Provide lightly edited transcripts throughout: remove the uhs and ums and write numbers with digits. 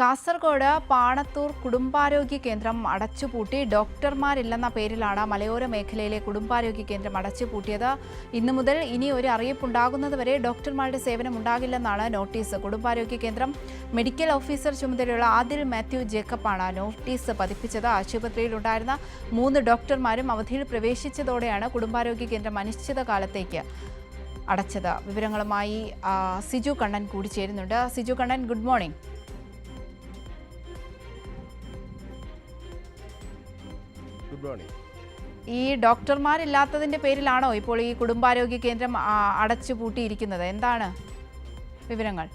കാസർഗോഡ് പാണത്തൂർ കുടുംബാരോഗ്യ കേന്ദ്രം അടച്ചുപൂട്ടി. ഡോക്ടർമാരില്ലെന്ന പേരിലാണ് മലയോര മേഖലയിലെ കുടുംബാരോഗ്യ കേന്ദ്രം അടച്ചുപൂട്ടിയത്. ഇന്നു മുതൽ ഇനി ഒരു അറിയിപ്പുണ്ടാകുന്നതുവരെ ഡോക്ടർമാരുടെ സേവനം ഉണ്ടാകില്ലെന്നാണ് നോട്ടീസ്. കുടുംബാരോഗ്യ കേന്ദ്രം മെഡിക്കൽ ഓഫീസർ ചുമതലയുള്ള ആദിൽ മാത്യു ജേക്കബാണ് നോട്ടീസ് പതിപ്പിച്ചത്. ആശുപത്രിയിലുണ്ടായിരുന്ന 3 ഡോക്ടർമാരും അവധിയിൽ പ്രവേശിച്ചതോടെയാണ് കുടുംബാരോഗ്യ കേന്ദ്രം അനിശ്ചിതകാലത്തേക്ക് അടച്ചത്. വിവരങ്ങളുമായി സിജു കണ്ണൻ കൂടി ചേരുന്നുണ്ട്. Siju Kannan, good morning. ഈ ഡോക്ടർമാരില്ലാത്തതിന്റെ പേരിലാണോ ഇപ്പോൾ ഈ കുടുംബാരോഗ്യ കേന്ദ്രം അടച്ചുപൂട്ടിയിരിക്കുന്നത്? എന്താണ് വിവരങ്ങൾ?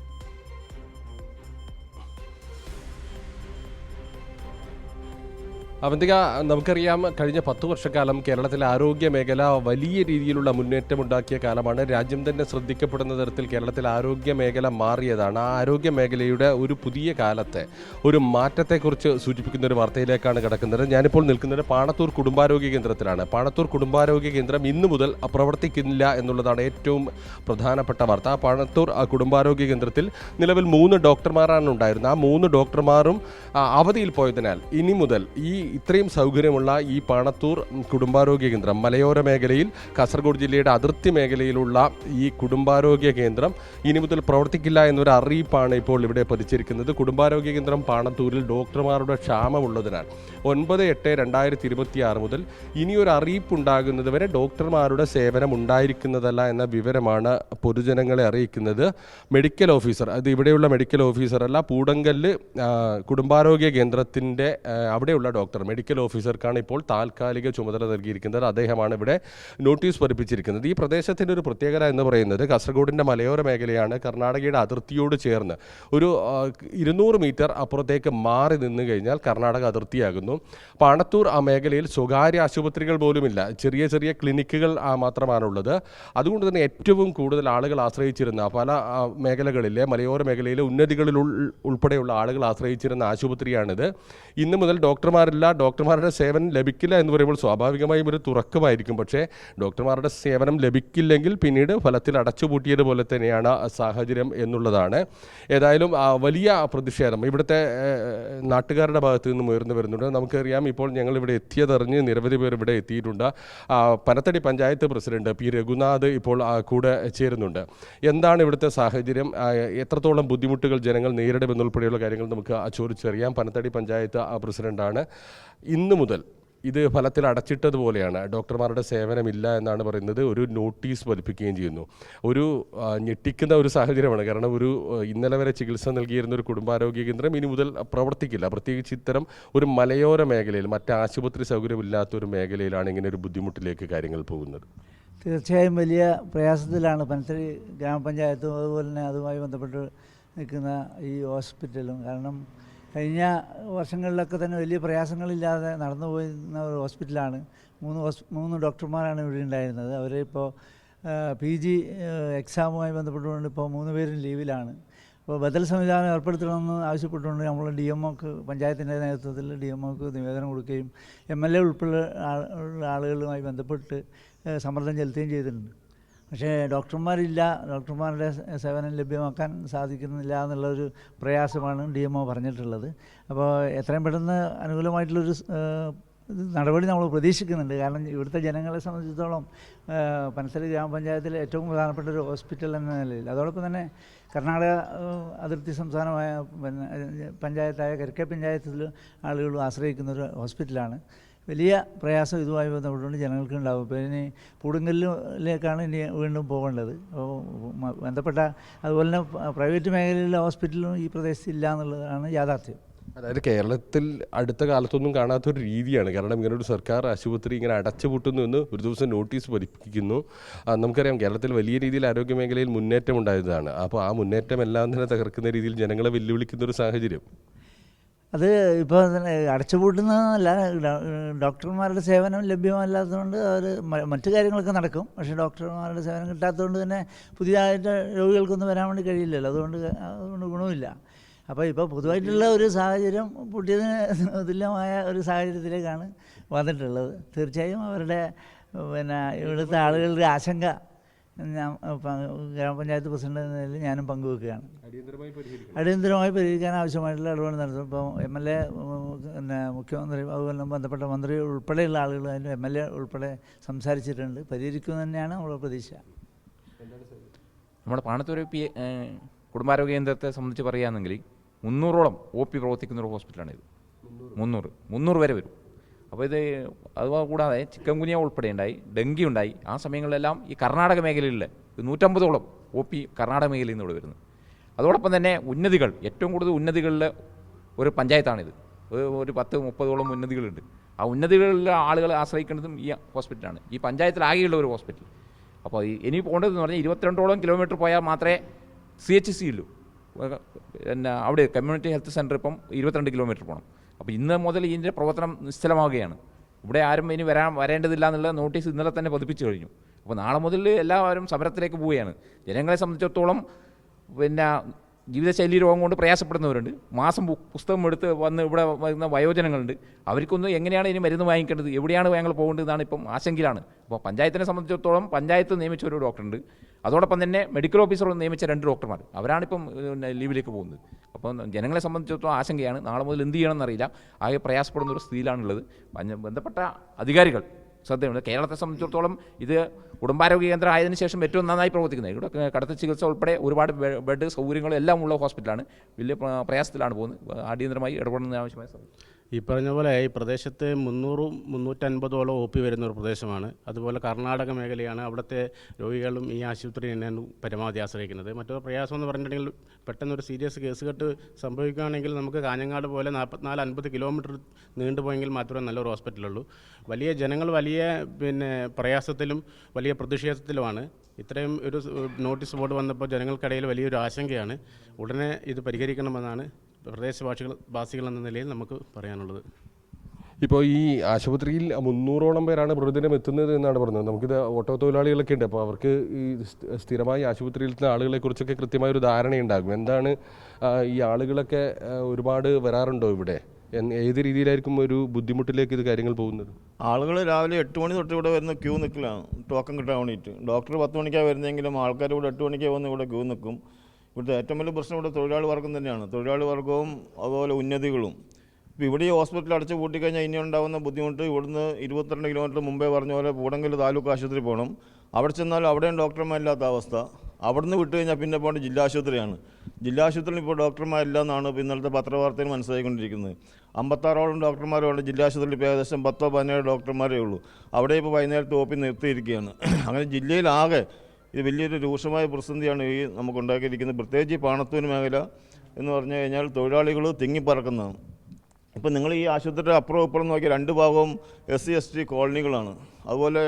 അവന്തിക, നമുക്കറിയാം, കഴിഞ്ഞ 10 വർഷക്കാലം കേരളത്തിലെ ആരോഗ്യ മേഖല വലിയ രീതിയിലുള്ള മുന്നേറ്റമുണ്ടാക്കിയ കാലമാണ്. രാജ്യം തന്നെ ശ്രദ്ധിക്കപ്പെടുന്ന തരത്തിൽ കേരളത്തിലെ ആരോഗ്യ മേഖല മാറിയതാണ്. ആ ആരോഗ്യ മേഖലയുടെ ഒരു പുതിയ കാലത്തെ ഒരു മാറ്റത്തെക്കുറിച്ച് സൂചിപ്പിക്കുന്ന ഒരു വാർത്തയിലേക്കാണ് കിടക്കുന്നത്. ഞാനിപ്പോൾ നിൽക്കുന്നത് പാണത്തൂർ കുടുംബാരോഗ്യ കേന്ദ്രത്തിലാണ്. പാണത്തൂർ കുടുംബാരോഗ്യ കേന്ദ്രം ഇന്നു മുതൽ പ്രവർത്തിക്കുന്നില്ല എന്നുള്ളതാണ് ഏറ്റവും പ്രധാനപ്പെട്ട വാർത്ത. പാണത്തൂർ കുടുംബാരോഗ്യ കേന്ദ്രത്തിൽ നിലവിൽ 3 ഡോക്ടർമാരാണ് ഉണ്ടായിരുന്നത്. ആ 3 ഡോക്ടർമാരും അവധിയിൽ പോയതിനാൽ ഇനി മുതൽ ഇത്രയും സൗകര്യമുള്ള ഈ പാണത്തൂർ കുടുംബാരോഗ്യ കേന്ദ്രം, മലയോര മേഖലയിൽ കാസർഗോഡ് ജില്ലയുടെ അതിർത്തി മേഖലയിലുള്ള ഈ കുടുംബാരോഗ്യ കേന്ദ്രം ഇനി മുതൽ പ്രവർത്തിക്കില്ല എന്നൊരു അറിയിപ്പാണ് ഇപ്പോൾ ഇവിടെ പതിച്ചിരിക്കുന്നത്. കുടുംബാരോഗ്യ കേന്ദ്രം പാണത്തൂരിൽ ഡോക്ടർമാരുടെ ക്ഷാമമുള്ളതിനാൽ 9/8/2026 മുതൽ ഇനിയൊരു അറിയിപ്പുണ്ടാകുന്നത് വരെ ഡോക്ടർമാരുടെ സേവനം ഉണ്ടായിരിക്കുന്നതല്ല എന്ന വിവരമാണ് പൊതുജനങ്ങളെ അറിയിക്കുന്നത്. മെഡിക്കൽ ഓഫീസർ, അത് ഇവിടെയുള്ള മെഡിക്കൽ ഓഫീസറല്ല, പൂടങ്കല്ല് കുടുംബാരോഗ്യ കേന്ദ്രത്തിൻ്റെ അവിടെയുള്ള ഡോക്ടർ, മെഡിക്കൽ ഓഫീസർക്കാണ് ഇപ്പോൾ താൽക്കാലിക ചുമതല നൽകിയിരിക്കുന്നത്. അദ്ദേഹമാണ് ഇവിടെ നോട്ടീസ് പതിപ്പിച്ചിരിക്കുന്നത്. ഈ പ്രദേശത്തിൻ്റെ ഒരു പ്രത്യേകത എന്ന് പറയുന്നത് കാസർഗോഡിൻ്റെ മലയോര മേഖലയാണ്. കർണാടകയുടെ അതിർത്തിയോട് ചേർന്ന് ഒരു 200 മീറ്റർ അപ്പുറത്തേക്ക് മാറി നിന്ന് കഴിഞ്ഞാൽ കർണാടക അതിർത്തിയാകുന്നു. പാണത്തൂർ ആ മേഖലയിൽ സ്വകാര്യ ആശുപത്രികൾ പോലുമില്ല, ചെറിയ ചെറിയ ക്ലിനിക്കുകൾ മാത്രമാണുള്ളത്. അതുകൊണ്ട് തന്നെ ഏറ്റവും കൂടുതൽ ആളുകൾ ആശ്രയിച്ചിരുന്ന പല മേഖലകളിലെ മലയോര മേഖലയിലെ ഉന്നതികളിൽ ഉൾപ്പെടെയുള്ള ആളുകൾ ആശ്രയിച്ചിരുന്ന ആശുപത്രിയാണിത്. ഇന്നു മുതൽ ഡോക്ടർമാരുടെ സേവനം ലഭിക്കില്ല എന്ന് പറയുമ്പോൾ സ്വാഭാവികമായും ഒരു തുറക്കമായിരിക്കും. പക്ഷേ ഡോക്ടർമാരുടെ സേവനം ലഭിക്കില്ലെങ്കിൽ പിന്നീട് ഫലത്തിൽ അടച്ചുപൂട്ടിയതുപോലെ തന്നെയാണ് സാഹചര്യം എന്നുള്ളതാണ്. ഏതായാലും വലിയ പ്രതിഷേധം ഇവിടുത്തെ നാട്ടുകാരുടെ ഭാഗത്തു നിന്നും ഉയർന്നു വരുന്നുണ്ട്. നമുക്കറിയാം, ഇപ്പോൾ ഞങ്ങളിവിടെ എത്തിയതറിഞ്ഞ് നിരവധി പേർ ഇവിടെ എത്തിയിട്ടുണ്ട്. പനത്തടി പഞ്ചായത്ത് പ്രസിഡന്റ് പി രഘുനാഥ് ഇപ്പോൾ കൂടെ ചേരുന്നുണ്ട്. എന്താണ് ഇവിടുത്തെ സാഹചര്യം, എത്രത്തോളം ബുദ്ധിമുട്ടുകൾ ജനങ്ങൾ നേരിടുമെന്നുൾപ്പെടെയുള്ള കാര്യങ്ങൾ നമുക്ക് ചോദിച്ചറിയാം. പനത്തടി പഞ്ചായത്ത് പ്രസിഡന്റാണ്. ഇന്നു മുതൽ ഇത് ഫലത്തിൽ അടച്ചിട്ടതുപോലെയാണ്, ഡോക്ടർമാരുടെ സേവനമില്ല എന്നാണ് പറയുന്നത്. ഒരു നോട്ടീസ് പതിപ്പിക്കുകയും ചെയ്യുന്നു. ഒരു ഞെട്ടിക്കുന്ന ഒരു സാഹചര്യമാണ്. കാരണം ഇന്നലെ വരെ ചികിത്സ നൽകിയിരുന്ന ഒരു കുടുംബാരോഗ്യ കേന്ദ്രം ഇനി മുതൽ പ്രവർത്തിക്കില്ല. പ്രത്യേകിച്ച് ഇത്തരം ഒരു മലയോര മേഖലയിൽ, മറ്റ് ആശുപത്രി സൗകര്യമില്ലാത്തൊരു മേഖലയിലാണ് ഇങ്ങനെ ഒരു ബുദ്ധിമുട്ടിലേക്ക് കാര്യങ്ങൾ പോകുന്നത്. തീർച്ചയായും വലിയ പ്രയാസത്തിലാണ് പനത്തടി ഗ്രാമപഞ്ചായത്തും അതുപോലെ തന്നെ അതുമായി ബന്ധപ്പെട്ട് നിൽക്കുന്ന ഈ ഹോസ്പിറ്റലും. കാരണം കഴിഞ്ഞ വർഷങ്ങളിലൊക്കെ തന്നെ വലിയ പ്രയാസങ്ങളില്ലാതെ നടന്നു പോയിരുന്ന ഒരു ഹോസ്പിറ്റലാണ്. 3 ഡോക്ടർമാരാണ് ഇവിടെ ഉണ്ടായിരുന്നത്. അവരിപ്പോൾ PG എക്സാമുമായി ബന്ധപ്പെട്ടുകൊണ്ട് ഇപ്പോൾ 3 പേരും ലീവിലാണ്. അപ്പോൾ ബദൽ സംവിധാനം ഏർപ്പെടുത്തണമെന്ന് ആവശ്യപ്പെട്ടുകൊണ്ട് നമ്മൾ DMOക്ക്, പഞ്ചായത്തിൻ്റെ നേതൃത്വത്തിൽ DMOക്ക് നിവേദനം കൊടുക്കുകയും MLA ഉൾപ്പെടെ ആളുകളുമായി ബന്ധപ്പെട്ട് സമ്മർദ്ദം ചെലുത്തുകയും ചെയ്തിട്ടുണ്ട്. പക്ഷേ ഡോക്ടർമാരില്ല, ഡോക്ടർമാരുടെ സേവനം ലഭ്യമാക്കാൻ സാധിക്കുന്നില്ല എന്നുള്ളൊരു പ്രയാസമാണ് DMO പറഞ്ഞിട്ടുള്ളത്. അപ്പോൾ എത്രയും പെട്ടെന്ന് അനുകൂലമായിട്ടുള്ളൊരു നടപടി നമ്മൾ പ്രതീക്ഷിക്കുന്നുണ്ട്. കാരണം ഇവിടുത്തെ ജനങ്ങളെ സംബന്ധിച്ചിടത്തോളം പനത്തടി ഗ്രാമപഞ്ചായത്തിലെ ഏറ്റവും പ്രധാനപ്പെട്ട ഒരു ഹോസ്പിറ്റൽ എന്ന നിലയിൽ, അതോടൊപ്പം തന്നെ കർണാടക അതിർത്തി സംസ്ഥാനമായ പഞ്ചായത്തായ കരക്കെ പഞ്ചായത്തിൽ ആളുകൾ ആശ്രയിക്കുന്ന ഒരു ഹോസ്പിറ്റലാണ്. വലിയ പ്രയാസം ഇതുമായി ബന്ധപ്പെട്ടുകൊണ്ട് ജനങ്ങൾക്ക് ഉണ്ടാകും. ഇപ്പോൾ ഇനി പൂടങ്കല്ലിലേക്കാണ് ഇനി വീണ്ടും പോകേണ്ടത്. അപ്പോൾ ബന്ധപ്പെട്ട അതുപോലെ തന്നെ പ്രൈവറ്റ് മേഖലയിലെ ഹോസ്പിറ്റലും ഈ പ്രദേശത്ത് ഇല്ല എന്നുള്ളതാണ് യാഥാർത്ഥ്യം. അതായത് കേരളത്തിൽ അടുത്ത കാലത്തൊന്നും കാണാത്തൊരു രീതിയാണ്. കാരണം ഇങ്ങനെ ഒരു സർക്കാർ ആശുപത്രി ഇങ്ങനെ അടച്ചുപൂട്ടുന്നു എന്ന് ഒരു ദിവസം നോട്ടീസ് പതിപ്പിക്കുന്നു. നമുക്കറിയാം, കേരളത്തിൽ വലിയ രീതിയിൽ ആരോഗ്യ മേഖലയിൽ മുന്നേറ്റം ഉണ്ടായതാണ്. അപ്പോൾ ആ മുന്നേറ്റം എല്ലാം തന്നെ തകർക്കുന്ന രീതിയിൽ ജനങ്ങളെ വെല്ലുവിളിക്കുന്ന ഒരു സാഹചര്യം. അത് ഇപ്പോൾ അടച്ചുപൂട്ടുന്നതല്ല, ഡോക്ടർമാരുടെ സേവനം ലഭ്യമല്ലാത്തതുകൊണ്ട് അവർ മറ്റു കാര്യങ്ങളൊക്കെ നടക്കും. പക്ഷേ ഡോക്ടർമാരുടെ സേവനം കിട്ടാത്തതുകൊണ്ട് തന്നെ പുതിയതായിട്ട് രോഗികൾക്കൊന്നും വരാൻ വേണ്ടി കഴിയില്ലല്ലോ. അതുകൊണ്ട് ഗുണമില്ല. അപ്പോൾ ഇപ്പോൾ പൊതുവായിട്ടുള്ള ഒരു സാഹചര്യം പൂട്ടിയതിന് തുല്യമായ ഒരു സാഹചര്യത്തിലേക്കാണ് വന്നിട്ടുള്ളത്. തീർച്ചയായും അവരുടെ ഇവിടുത്തെ ആളുകളുടെ ആശങ്ക ഞാൻ ഗ്രാമപഞ്ചായത്ത് പ്രസിഡന്റ് എന്ന നിലയിൽ ഞാനും പങ്കുവെക്കുകയാണ്. അടിയന്തരമായി പരിഹരിക്കണം. അടിയന്തരമായി പരിഹരിക്കാൻ ആവശ്യമായിട്ടുള്ള ഇടപെടൽ നടത്തും. ഇപ്പോൾ MLA, പിന്നെ മുഖ്യമന്ത്രി, അതുപോലെ ബന്ധപ്പെട്ട മന്ത്രി ഉൾപ്പെടെയുള്ള ആളുകൾ, അതിന് MLA ഉൾപ്പെടെ സംസാരിച്ചിട്ടുണ്ട്. പരിഹരിക്കുമെന്ന് തന്നെയാണ് നമ്മുടെ പ്രതീക്ഷ. നമ്മുടെ പാണത്തൂർ കുടുംബാരോഗ്യ കേന്ദ്രത്തെ സംബന്ധിച്ച് പറയുകയാണെങ്കിൽ 300ഓളം OP പ്രവർത്തിക്കുന്ന ഒരു ഹോസ്പിറ്റലാണിത്. 300 വരെ വരും. അപ്പോൾ ഇത് അതുകൂടാതെ ചിക്കൻ ഗുനിയ ഉൾപ്പെടെ ഉണ്ടായി, ഡെങ്കി ഉണ്ടായി. ആ സമയങ്ങളിലെല്ലാം ഈ കർണാടക മേഖലയിലെ 150ഓളം OP കർണാടക മേഖലയിൽ നിന്ന് ഇവിടെ വരുന്നത്. അതോടൊപ്പം തന്നെ ഉന്നതികൾ, ഏറ്റവും കൂടുതൽ ഉന്നതികളിലെ ഒരു പഞ്ചായത്താണിത്. ഒരു 10-30ഓളം ഉന്നതികളുണ്ട്. ആ ഉന്നതികളിലെ ആളുകൾ ആശ്രയിക്കുന്നതും ഈ ഹോസ്പിറ്റലാണ്. ഈ പഞ്ചായത്തിലാകെയുള്ള ഒരു ഹോസ്പിറ്റൽ. അപ്പോൾ ഇനി പോകേണ്ടതെന്ന് പറഞ്ഞാൽ 22ഓളം കിലോമീറ്റർ പോയാൽ മാത്രമേ CHC ഉള്ളൂ. പിന്നെ അവിടെ കമ്മ്യൂണിറ്റി ഹെൽത്ത് സെൻറ്റർ ഇപ്പം 22 കിലോമീറ്റർ പോകണം. അപ്പോൾ ഇന്ന് മുതൽ ഇതിൻ്റെ പ്രവർത്തനം നിശ്ചലമാവുകയാണ്. ഇവിടെ ആരും ഇനി വരേണ്ടതില്ല എന്നുള്ള നോട്ടീസ് ഇന്നലെ തന്നെ പതിപ്പിച്ചു കഴിഞ്ഞു. അപ്പോൾ നാളെ മുതൽ എല്ലാവരും സമരത്തിലേക്ക് പോവുകയാണ്. ജനങ്ങളെ സംബന്ധിച്ചിടത്തോളം പിന്നെ ജീവിതശൈലി രോഗം കൊണ്ട് പ്രയാസപ്പെടുന്നവരുണ്ട്. മാസം പുസ്തകം എടുത്ത് വന്ന് ഇവിടെ വരുന്ന വയോജനങ്ങളുണ്ട്. അവർക്കൊന്ന് എങ്ങനെയാണ് ഇനി മരുന്ന് വാങ്ങിക്കേണ്ടത്, എവിടെയാണ് ഞങ്ങൾ പോകേണ്ടതെന്നാണ് ഇപ്പം ആശങ്കയിലാണ്. അപ്പോൾ പഞ്ചായത്തിനെ സംബന്ധിച്ചിടത്തോളം പഞ്ചായത്ത് നിയമിച്ച ഒരു ഡോക്ടറുണ്ട്. അതോടൊപ്പം തന്നെ മെഡിക്കൽ ഓഫീസർ നിയമിച്ച 2 ഡോക്ടർമാർ, അവരാണിപ്പം ലീവിലേക്ക് പോകുന്നത്. അപ്പം ജനങ്ങളെ സംബന്ധിച്ചിടത്തോളം ആശങ്കയാണ്. നാളെ മുതൽ എന്ത് ചെയ്യണമെന്നറിയില്ല. ആകെ പ്രയാസപ്പെടുന്ന ഒരു സ്ഥിതിയിലാണുള്ളത്. ബന്ധപ്പെട്ട അധികാരികൾ ശ്രദ്ധയുണ്ട്. കേരളത്തെ സംബന്ധിച്ചിടത്തോളം ഇത് കുടുംബാരോഗ്യ കേന്ദ്രം ആയതിനു ശേഷം ഏറ്റവും നന്നായി പ്രവർത്തിക്കുന്നത്. ഇവിടെ കടത്ത ചികിത്സ ഉൾപ്പെടെ ഒരുപാട് ബെഡ് സൗകര്യങ്ങളും എല്ലാം ഉള്ള ഹോസ്പിറ്റലാണ്. വലിയ പ്രയാസത്തിലാണ് പോകുന്നത്. അടിയന്തരമായി ഇടപെടുന്നതിന് ആവശ്യമായ സമയം. ഈ പറഞ്ഞ പോലെ ഈ പ്രദേശത്ത് 300-350ഓളം OP വരുന്ന ഒരു പ്രദേശമാണ്. അതുപോലെ കർണാടക മേഖലയാണ്. അവിടുത്തെ രോഗികളും ഈ ആശുപത്രി തന്നെയാണ് പരമാവധി ആശ്രയിക്കുന്നത്. മറ്റൊരു പ്രയാസം എന്ന് പറഞ്ഞിട്ടുണ്ടെങ്കിൽ പെട്ടെന്നൊരു സീരിയസ് കേസ് കെട്ട് സംഭവിക്കുകയാണെങ്കിൽ നമുക്ക് കാഞ്ഞങ്ങാട് പോലെ 44-50 കിലോമീറ്റർ നീണ്ടുപോയെങ്കിൽ മാത്രമേ നല്ലൊരു ഹോസ്പിറ്റലുള്ളൂ. വലിയ ജനങ്ങൾ വലിയ പ്രയാസത്തിലും വലിയ പ്രതിഷേധത്തിലുമാണ്. ഇത്രയും ഒരു നോട്ടീസ് ബോർഡ് വന്നപ്പോൾ ജനങ്ങൾക്കിടയിൽ വലിയൊരു ആശങ്കയാണ്. ഉടനെ ഇത് പരിഹരിക്കണമെന്നാണ് പ്രദേശവാസികൾ എന്ന നിലയിൽ നമുക്ക് പറയാനുള്ളത്. ഇപ്പോൾ ഈ ആശുപത്രിയിൽ 300ഓളം പേരാണ് പ്രതിദിനം എത്തുന്നത് എന്നാണ് പറഞ്ഞത്. നമുക്കിത് ഓട്ടോ തൊഴിലാളികളൊക്കെ ഉണ്ട്. അപ്പോൾ അവർക്ക് ഈ സ്ഥിരമായി ആശുപത്രിയിൽ എത്തുന്ന ആളുകളെക്കുറിച്ചൊക്കെ കൃത്യമായൊരു ധാരണയുണ്ടാകും. എന്താണ് ഈ ആളുകളൊക്കെ ഒരുപാട് വരാറുണ്ടോ ഇവിടെ? ഏത് രീതിയിലായിരിക്കും ഒരു ബുദ്ധിമുട്ടിലേക്ക് ഇത് കാര്യങ്ങൾ പോകുന്നത്? ആളുകൾ രാവിലെ 8 മണി തൊട്ട് ഇവിടെ വരുന്ന ക്യൂ നിൽക്കലാണ് ടോക്കൺ കിട്ടാൻ വേണ്ടിയിട്ട്. ഡോക്ടർ 10 മണിക്കാണ് വരുന്നതെങ്കിലും ആൾക്കാർ ഇവിടെ 8 മണിക്കാണ് വന്ന് ഇവിടെ ക്യൂ നിൽക്കും. ഇവിടുത്തെ ഏറ്റവും വലിയ പ്രശ്നം ഇവിടെ തൊഴിലാളി വർഗം തന്നെയാണ്. തൊഴിലാളി വർഗവും അതുപോലെ ഉന്നതികളും. ഇപ്പോൾ ഇവിടെ ഈ ഹോസ്പിറ്റൽ അടച്ചു പൂട്ടിക്കഴിഞ്ഞാൽ ഇനി ഉണ്ടാകുന്ന ബുദ്ധിമുട്ട്, ഇവിടുന്ന് 22 കിലോമീറ്റർ മുമ്പേ പറഞ്ഞ പോലെ പൂടങ്കൽ താലൂക്ക് ആശുപത്രി പോകണം. അവിടെ ചെന്നാലും അവിടെയും ഡോക്ടർമാരില്ലാത്ത അവസ്ഥ. അവിടുന്ന് വിട്ട് കഴിഞ്ഞാൽ പിന്നെ പോകേണ്ട ജില്ലാ ആശുപത്രിയാണ്. ജില്ലാ ആശുപത്രിയിൽ ഇപ്പോൾ ഡോക്ടർമാരില്ല എന്നാണ് ഇന്നലത്തെ പത്രവാർത്തയിൽ മനസ്സിലാക്കിക്കൊണ്ടിരിക്കുന്നത്. 56ഓളം ഡോക്ടർമാരുണ്ട്. ജില്ലാ ആശുപത്രിയിൽ ഇപ്പോൾ ഏകദേശം 10-17 ഡോക്ടർമാരേ ഉള്ളൂ. അവിടെ ഇപ്പോൾ വൈകുന്നേരത്ത് OP നിർത്തിയിരിക്കുകയാണ്. അങ്ങനെ ജില്ലയിലാകെ ഇത് വലിയൊരു രൂക്ഷമായ പ്രതിസന്ധിയാണ് ഈ നമുക്കുണ്ടാക്കിയിരിക്കുന്നത്. പ്രത്യേകിച്ച് ഈ പാണത്തൂർ മേഖല എന്ന് പറഞ്ഞു കഴിഞ്ഞാൽ തൊഴിലാളികൾ തിങ്ങിപ്പറക്കുന്നതാണ്. ഇപ്പം നിങ്ങൾ ഈ ആശുപത്രിയുടെ അപ്പുറം ഇപ്പുറം നോക്കിയാൽ 2 ഭാഗവും SC/ST കോളനികളാണ്. അതുപോലെ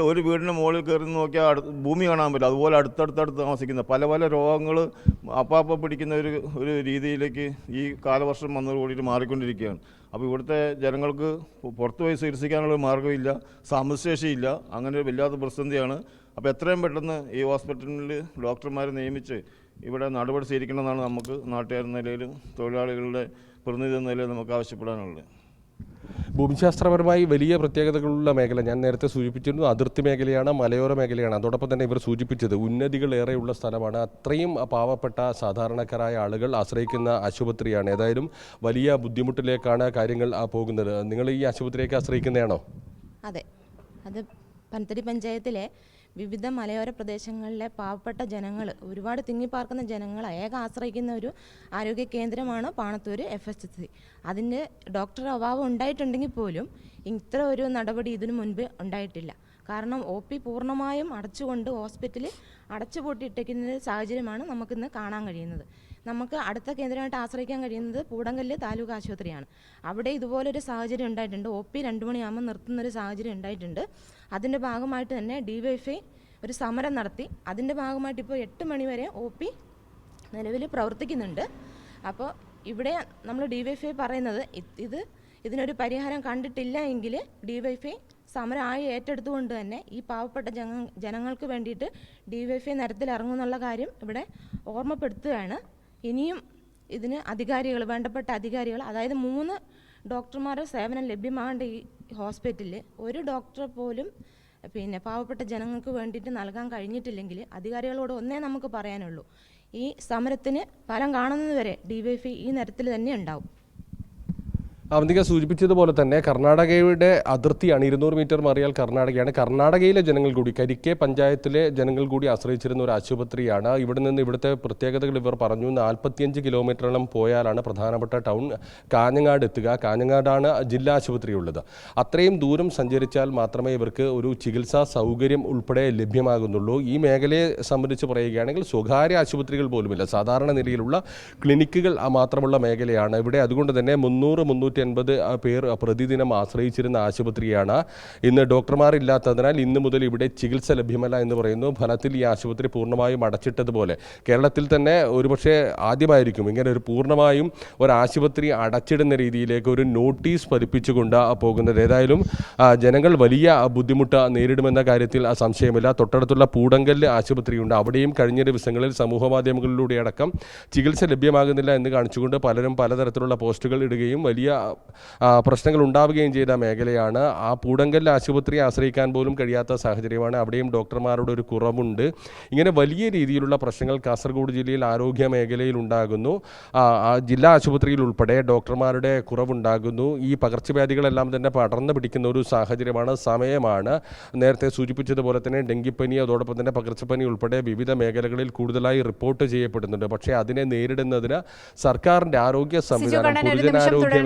ഒരു വീടിന് മുകളിൽ കയറി നോക്കിയാൽ ഭൂമി കാണാൻ പറ്റില്ല. അതുപോലെ അടുത്തടുത്തടുത്ത് താമസിക്കുന്ന പല രോഗങ്ങൾ അപ്പാപ്പ പിടിക്കുന്ന ഒരു രീതിയിലേക്ക് ഈ കാലവർഷം വന്നതോടുകൂടിയിട്ട് മാറിക്കൊണ്ടിരിക്കുകയാണ്. അപ്പോൾ ഇവിടുത്തെ ജനങ്ങൾക്ക് പുറത്തു പോയി ചികിത്സിക്കാനുള്ള മാർഗ്ഗമില്ല, സാമ്പത്തികശേഷിയില്ല. അങ്ങനെ ഒരു വല്ലാത്ത പ്രതിസന്ധിയാണ്. അപ്പോൾ എത്രയും പെട്ടെന്ന് ഈ ഹോസ്പിറ്റലിൽ ഡോക്ടർമാരെ നിയമിച്ച് ഇവിടെ നടപടി സ്വീകരിക്കണമെന്നാണ് നമുക്ക് നാട്ടുകാരെന്ന നിലയിലും തൊഴിലാളികളുടെ പ്രതിനിധി എന്ന നിലയിൽ നമുക്ക് ആവശ്യപ്പെടാനുള്ളത്. ഭൂമിശാസ്ത്രപരമായി വലിയ പ്രത്യേകതകളുള്ള മേഖല ഞാൻ നേരത്തെ സൂചിപ്പിച്ചിരുന്നു. അതിർത്തി മേഖലയാണ്, മലയോര മേഖലയാണ്. അതോടൊപ്പം തന്നെ ഇവർ സൂചിപ്പിച്ചത് ഉന്നതികൾ ഏറെയുള്ള സ്ഥലമാണ്. അത്രയും പാവപ്പെട്ട സാധാരണക്കാരായ ആളുകൾ ആശ്രയിക്കുന്ന ആശുപത്രിയാണ്. ഏതായാലും വലിയ ബുദ്ധിമുട്ടിലേക്കാണ് കാര്യങ്ങൾ പോകുന്നത്. നിങ്ങൾ ഈ ആശുപത്രിയൊക്കെ ആശ്രയിക്കുന്നതാണോ? അതെ, അത് പനത്തടി പഞ്ചായത്തിലെ വിവിധ മലയോര പ്രദേശങ്ങളിലെ പാവപ്പെട്ട ജനങ്ങൾ, ഒരുപാട് തിങ്ങിപ്പാർക്കുന്ന ജനങ്ങൾ ഏക ആശ്രയിക്കുന്ന ഒരു ആരോഗ്യ കേന്ദ്രമാണ് പാണത്തൂർ FHC. അതിൻ്റെ ഡോക്ടർ അഭാവം ഉണ്ടായിട്ടുണ്ടെങ്കിൽ പോലും ഇത്ര ഒരു നടപടി ഇതിനു മുൻപ് ഉണ്ടായിട്ടില്ല. കാരണം OP പൂർണ്ണമായും അടച്ചുകൊണ്ട് ഹോസ്പിറ്റലിൽ അടച്ചുപൂട്ടിയിട്ടിരിക്കുന്ന സാഹചര്യമാണ് നമുക്കിന്ന് കാണാൻ കഴിയുന്നത്. നമുക്ക് അടുത്ത കേന്ദ്രമായിട്ട് ആശ്രയിക്കാൻ കഴിയുന്നത് പൂടങ്കല്ല് താലൂക്ക് ആശുപത്രിയാണ്. അവിടെ ഇതുപോലൊരു സാഹചര്യം ഉണ്ടായിട്ടുണ്ട്. OP 2 മണിയാകുമ്പോൾ നിർത്തുന്നൊരു സാഹചര്യം ഉണ്ടായിട്ടുണ്ട്. അതിൻ്റെ ഭാഗമായിട്ട് തന്നെ DYFI ഒരു സമരം നടത്തി. അതിൻ്റെ ഭാഗമായിട്ട് ഇപ്പോൾ 8 മണി വരെ OP നിലവിൽ പ്രവർത്തിക്കുന്നുണ്ട്. അപ്പോൾ ഇവിടെ നമ്മൾ DYFI പറയുന്നത് ഇതിനൊരു പരിഹാരം കണ്ടിട്ടില്ല എങ്കിൽ DYFI സമരമായി ഏറ്റെടുത്തുകൊണ്ട് തന്നെ ഈ പാവപ്പെട്ട ജനങ്ങൾക്ക് വേണ്ടിയിട്ട് DYFI നിരത്തിലിറങ്ങുമെന്നുള്ള കാര്യം ഇവിടെ ഓർമ്മപ്പെടുത്തുകയാണ്. ഇനിയും ഇതിന് വേണ്ടപ്പെട്ട അധികാരികൾ, അതായത് 3 ഡോക്ടർമാരുടെ സേവനം ലഭ്യമാകേണ്ട ഈ ഹോസ്പിറ്റലിൽ ഒരു ഡോക്ടറെ പോലും പിന്നെ പാവപ്പെട്ട ജനങ്ങൾക്ക് വേണ്ടിയിട്ട് നൽകാൻ കഴിഞ്ഞിട്ടില്ലെങ്കിൽ അധികാരികളോട് ഒന്നേ നമുക്ക് പറയാനുള്ളൂ, ഈ സമരത്തിന് ഫലം കാണുന്നതുവരെ DYFI ഈ നിരത്തിൽ തന്നെ ഉണ്ടാവും. അവന്തിക സൂചിപ്പിച്ചതുപോലെ തന്നെ കർണാടകയുടെ അതിർത്തിയാണ്, 200 മീറ്റർ മാറിയാൽ കർണാടകയാണ്. കർണാടകയിലെ ജനങ്ങൾ കൂടി, കരിക്കെ പഞ്ചായത്തിലെ ജനങ്ങൾ കൂടി ആശ്രയിച്ചിരുന്ന ഒരു ആശുപത്രിയാണ്. ഇവിടെ നിന്ന് ഇവിടുത്തെ പ്രത്യേകതകൾ ഇവർ പറഞ്ഞു. 45 കിലോമീറ്ററോളം പോയാലാണ് പ്രധാനപ്പെട്ട ടൗൺ കാഞ്ഞങ്ങാട് എത്തുക. കാഞ്ഞങ്ങാടാണ് ജില്ലാ ആശുപത്രി ഉള്ളത്. അത്രയും ദൂരം സഞ്ചരിച്ചാൽ മാത്രമേ ഇവർക്ക് ഒരു ചികിത്സാ സൗകര്യം ഉൾപ്പെടെ ലഭ്യമാകുന്നുള്ളൂ. ഈ മേഖലയെ സംബന്ധിച്ച് പറയുകയാണെങ്കിൽ സ്വകാര്യ ആശുപത്രികൾ പോലുമില്ല, സാധാരണ നിലയിലുള്ള ക്ലിനിക്കുകൾ മാത്രമുള്ള മേഖലയാണ് ഇവിടെ. അതുകൊണ്ട് തന്നെ 300-350 പേർ പ്രതിദിനം ആശ്രയിച്ചിരുന്ന ആശുപത്രിയാണ്. ഇന്ന് ഡോക്ടർമാരില്ലാത്തതിനാൽ ഇന്ന് മുതൽ ഇവിടെ ചികിത്സ ലഭ്യമല്ല എന്ന് പറയുന്നു. ഫലത്തിൽ ഈ ആശുപത്രി പൂർണ്ണമായും അടച്ചിട്ടതുപോലെ. കേരളത്തിൽ തന്നെ ഒരുപക്ഷെ ആദ്യമായിരിക്കും ഇങ്ങനെ ഒരു പൂർണ്ണമായും ഒരു ആശുപത്രി അടച്ചിടുന്ന രീതിയിലേക്ക് ഒരു നോട്ടീസ് പതിപ്പിച്ചുകൊണ്ട് പോകുന്നത്. ഏതായാലും ജനങ്ങൾ വലിയ ബുദ്ധിമുട്ട് നേരിടുമെന്ന കാര്യത്തിൽ സംശയമില്ല. തൊട്ടടുത്തുള്ള പൂടങ്കല്ല് ആശുപത്രിയുണ്ട്, അവിടെയും കഴിഞ്ഞ ദിവസങ്ങളിൽ സമൂഹ മാധ്യമങ്ങളിലൂടെ അടക്കം ചികിത്സ ലഭ്യമാകുന്നില്ല എന്ന് കാണിച്ചുകൊണ്ട് പലരും പലതരത്തിലുള്ള പോസ്റ്റുകൾ ഇടുകയും വലിയ പ്രശ്നങ്ങൾ ഉണ്ടാവുകയും ചെയ്ത മേഖലയാണ്. ആ പൂടങ്കല്ല് ആശുപത്രിയെ ആശ്രയിക്കാൻ പോലും കഴിയാത്ത സാഹചര്യമാണ്. അവിടെയും ഡോക്ടർമാരുടെ ഒരു കുറവുണ്ട്. ഇങ്ങനെ വലിയ രീതിയിലുള്ള പ്രശ്നങ്ങൾ കാസർഗോഡ് ജില്ലയിൽ ആരോഗ്യ മേഖലയിൽ ഉണ്ടാകുന്നു. ജില്ലാ ആശുപത്രിയിൽ ഉൾപ്പെടെ ഡോക്ടർമാരുടെ കുറവുണ്ടാകുന്നു. ഈ പകർച്ചവ്യാധികളെല്ലാം തന്നെ പടർന്നു പിടിക്കുന്ന ഒരു സാഹചര്യമാണ്, സമയമാണ്. നേരത്തെ സൂചിപ്പിച്ചതുപോലെ തന്നെ ഡെങ്കിപ്പനി, അതോടൊപ്പം തന്നെ പകർച്ചപ്പനി ഉൾപ്പെടെ വിവിധ മേഖലകളിൽ കൂടുതലായി റിപ്പോർട്ട് ചെയ്യപ്പെടുന്നുണ്ട്. പക്ഷേ അതിനെ നേരിടുന്നതിന് സർക്കാരിൻ്റെ ആരോഗ്യ സംവിധാനം, പൊതുജനാരോഗ്യ